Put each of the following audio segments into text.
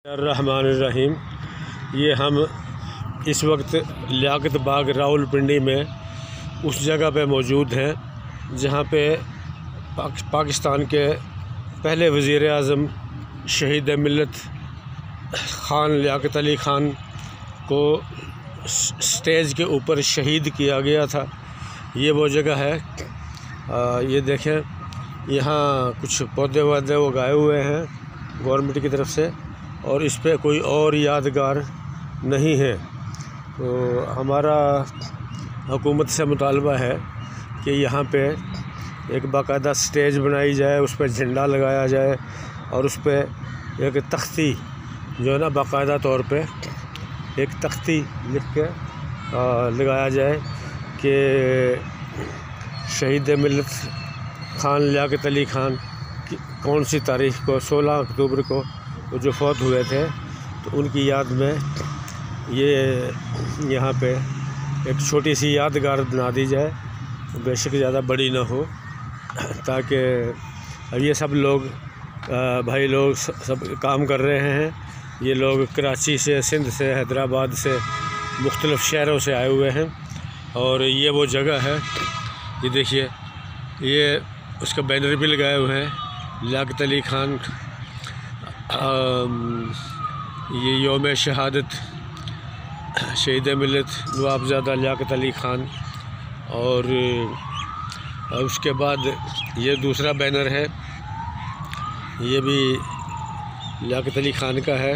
रहमानिर्रहीम। ये हम इस वक्त लियाकत बाग रावलपिंडी में उस जगह पे मौजूद हैं जहाँ पे पाकिस्तान के पहले वज़ीर आज़म शहीद मिल्लत ख़ान लियाकत अली ख़ान को स्टेज के ऊपर शहीद किया गया था। ये वो जगह है। ये देखें, यहाँ कुछ पौधे वौधे उगाए हुए हैं गवर्नमेंट की तरफ से, और इस पे कोई और यादगार नहीं है। तो हमारा हुकूमत से मुतालबा है कि यहाँ पे एक बाकायदा स्टेज बनाई जाए, उस पर झंडा लगाया जाए और उस पर एक तख्ती जो है ना, बाकायदा तौर पे एक तख्ती लिख के लगाया जाए कि शहीद मिल्लत ख़ान लियाकत अली ख़ान की कौन सी तारीख़ को, 16 अक्टूबर को वो जो फौत हुए थे, तो उनकी याद में ये यहाँ पे एक छोटी सी यादगार बना दी जाए, बेशक ज़्यादा बड़ी ना हो, ताकि अब ये सब लोग भाई लोग सब काम कर रहे हैं। ये लोग कराची से, सिंध से, हैदराबाद से, मुख्तलिफ़ शहरों से आए हुए हैं। और ये वो जगह है, ये देखिए, ये उसका बैनर भी लगाए हुए हैं, लियाकत अली ख़ान ये यौम शहादत शहीद मिल्लत नवाबज़ादा लियाकत अली ख़ान। और उसके बाद ये दूसरा बैनर है, ये भी लियाकत अली ख़ान का है।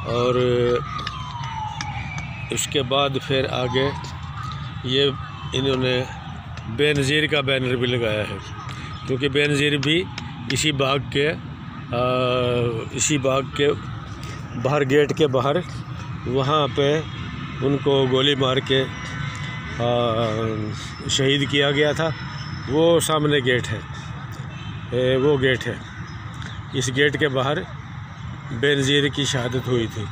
और उसके बाद फिर आगे ये इन्होंने बेनज़ीर का बैनर भी लगाया है, क्योंकि बेनज़ीर भी इसी बाग के बाहर, गेट के बाहर, वहाँ पे उनको गोली मार के शहीद किया गया था। वो सामने गेट है, वो गेट है, इस गेट के बाहर बेनज़ीर की शहादत हुई थी।